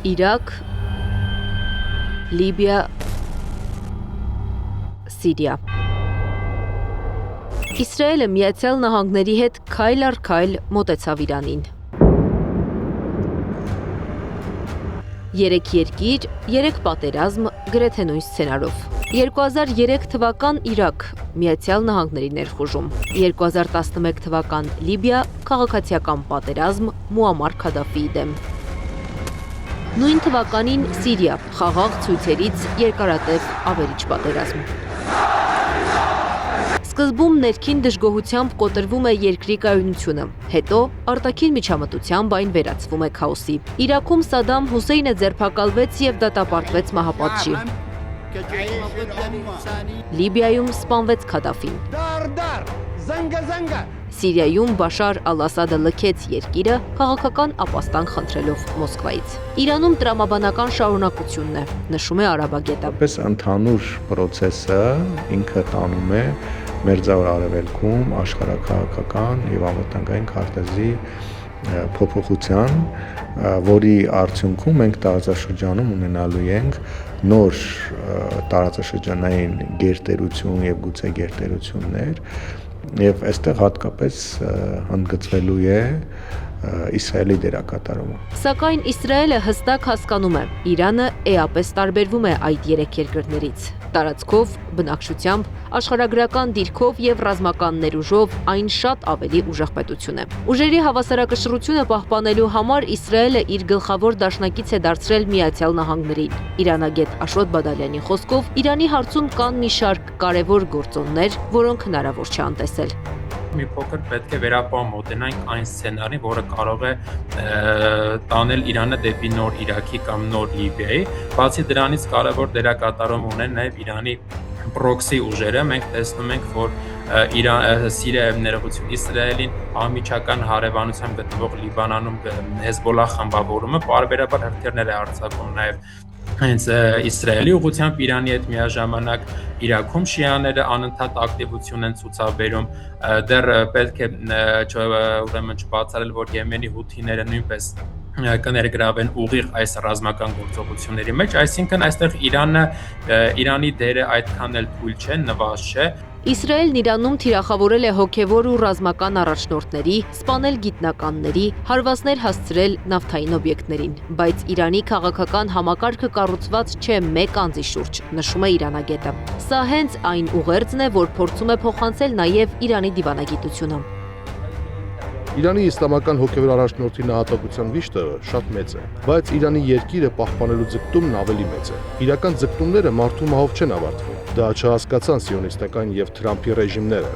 Իրաք, Լիբիա, Սիրիա։ Իսրայելը Միացյալ Նահանգների հետ քայլ առ քայլ մոտեցավ Իրանին։ 3 երկիր, 3 պատերազմ, գրեթե նույն սցենարով։ 2003 թվական Իրաք, Միացյալ Նահանգների ներխուժում։ 2011 թվական Լիբիա, քաղաքացիական պատերազմ Մուամմար Քադաֆիի դեմ։ Նույն թվականին Սիրիա, խաղաղ ցույցերից երկարատև ավերիչ պատերազմ։ Սկզբում ներքին դժգոհությամբ կոտրվում է երկրի կայունությունը, հետո արտաքին միջամտությամբ այն վերածվում է քաոսի։ Իրաքում Սադամ Հուսեյնը ձերբակալվեց եւ դատապարտվեց մահապատժի։ Լիբիայում սպանվեց Քադաֆին։ Սիրիայում Բաշար ալ-Ասադը լքեց երկիրը քաղաքական ապաստան խնդրելով Մոսկվայից։ Իրանում տրամաբանական շարունակությունն է, նշում է Արաբագետը։ Պես ընդհանուր process-ը ինքը տանում է Մերձավոր Արևելքում աշխարհաքաղաքական եւ անվտանգային քարտեզի փոփոխության, որի արդյունքում մենք տարածաշրջանում ունենալու ենք նոր տարածաշրջանային գերտերություն եւ գուցե գերտերություններ եւ այստեղ հատկապես հանգեցվելու է Իսրայելի դերակատարումը։ Սակայն Իսրայելը հստակ հասկանում է, Իրանը էապես տարբերվում է այդ 3 երկրներից։ Տարածքով, բնակչությամբ, աշխարհագրական դիրքով եւ ռազմական ներուժով այն շատ ավելի ուժեղ պետություն է։ Ուժերի հավասարակշռությունը պահպանելու համար Իսրայելը իր գլխավոր դաշնակից է դարձրել Միացյալ Նահանգներին։ Իրանագետ Աշոտ Բադալյանի խոսքով Իրանի հարցում կան մի շարք կարևոր գործոններ, որոնք հնարավոր չէ անտեսել։ Մի փոքր պետք է վերապահ մոտենանք այն սցենարին, որը կարող է տանել Իրանը դեպի նոր Իրաքի կամ նոր Լիբիայի։ Բացի դրանից կարևոր դերակատարում ունեն նաև Իրանի պրոքսի ուժերը։ Մենք տեսնում ենք, որ Սիրիայում ներողություն Իսրայելին անմիջական հարևանությամբ գտնվող Լիբանանում Հեզբոլլահ խմբավորումը պարբերաբար հրթիռներ է արձակում նաև հենց Իսրայելի ուղղությամբ Իրանի հետ միաժամանակ Իրաքում շիաները անընդհատ ակտիվություն են ցուցաբերում, դեռ պետք է ուրեմն չբացառել, որ Եմենի հութիները նույնպես կներգրավեն ուղիղ այս ռազմական գործողությունների մեջ, այսինքն այստեղ Իրանի դերը այդքան էլ թույլ չէ, նվազ չէ։ Իսրայելն Իրանում թիրախավորել է հոգևոր ու ռազմական առաջնորդների, սպանել գիտնականների, հարվածներ հասցրել նավթային օբյեկտներին, բայց Իրանի քաղաքական համակարգը կառուցված չէ մեկ անձի շուրջ, նշում է իրանագետը։ Սա հենց այն ուղերձն է, որ փորձում է փոխանցել նաև Իրանի դիվանագիտությունը։ Իրանի իսլամական հոգևոր առաջնորդի նահատակության վիշտը շատ մեծ է, բայց Իրանի երկիրը պահպանելու ձգտումն ավելի մեծ է։ Իրական ձգտումները մարդու մահով չեն ավարտվում։ Դա չհասկացան սիոնիստական եւ Թրամփի ռեժիմները։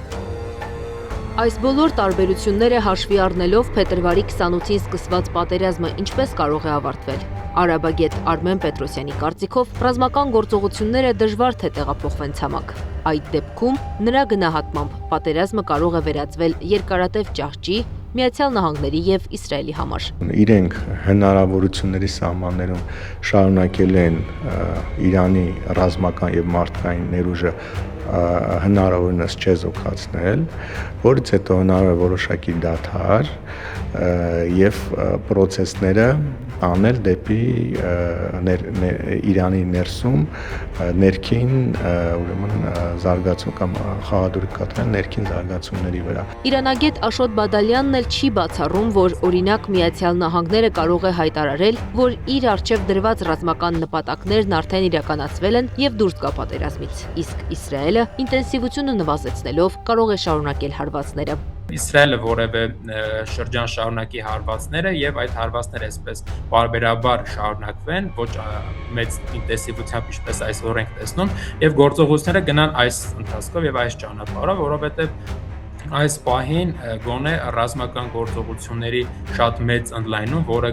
Այս բոլոր տարբերությունները հաշվի առնելով փետրվարի 28-ին սկսված պատերազմը ինչպես կարող է ավարտվել։ Արաբագետ Արմեն Պետրոսյանի կարծիքով ռազմական գործողությունները դժվար թե տեղափոխվեն ցամաք։ Այդ դեպքում նրա գնահատմամբ պատերազմը կարող է վերածվել երկարատև ճահճի Միացյալ Նահանգների եւ Իսրայելի համար։ Իրենք հնարավորությունների սահմաններում շարունակել են Իրանի ռազմական եւ մարդկային ներուժը հնարավորինս չեզոքացնել, որից հետո հնարավոր է որոշակի դադար եւ process-ները անել դեպի Իրանի ներսում ներքին ուրեմն զարգացում կամ խաղադրույք կատարել ներքին զարգացումների վրա։ Իրանագետ Աշոտ Բադալյանն էլ չի բացառում, որ օրինակ Միացյալ Նահանգները կարող է հայտարարել, որ իր առջև դրված ռազմական նպատակներն արդեն իրականացվել են եւ դուրս գա պատերազմից, իսկ Իսրայելը ինտենսիվությունը նվազեցնելով կարող է շարունակել հարվածները։ Իսրայելը որևէ շրջան շարունակի հարվածները եւ այդ հարվածները այսպես բարբերաբար շարունակվեն, ոչ մեծ ինտենսիվությամբ, ինչպես այսօր ենք տեսնում, եւ գործողությունները գնան այս ընթացքով եւ այս ճանապարհով, որովհետեւ այս պահին գոնե ռազմական գործողությունների շատ մեծ ընդլայնում, որը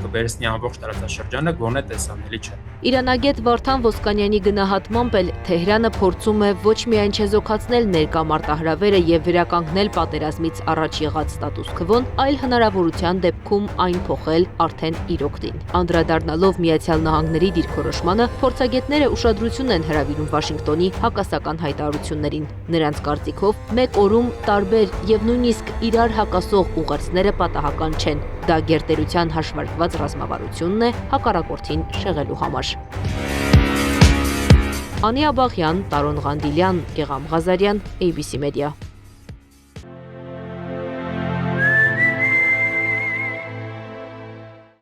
կվերցնի ամբողջ տարածաշրջանը, գոնե տեսանելի չէ։ Իրանագետ Վարդան Ոսկանյանի գնահատմամբ էլ Թեհրանը փորձում է ոչ միայն չեզոքացնել ներկա մարտահրավերը եւ վերականգնել պատերազմից առաջ եղած ստատուս քվոն, այլ հնարավորության դեպքում այն փոխել արդեն իր օգտին։ Անդրադառնալով Միացյալ Նահանգների դիրքորոշմանը, փորձագետները ուշադրություն են հրավիրում Վաշինգտոնի հակասական հայտարարություններին։ Նրանց կարծիքով մեկ օրում տարբեր եւ նույնիսկ իրար հակասող ուղերձները պատահական չեն, Դա գերտերության հաշվարկված ռազմավարությունն է հակառակորդին շեղելու համար։ Անի Աբաղյան, Տարոն Ղանդիլյան, Գեգամ Ղազարյան, ABC Media։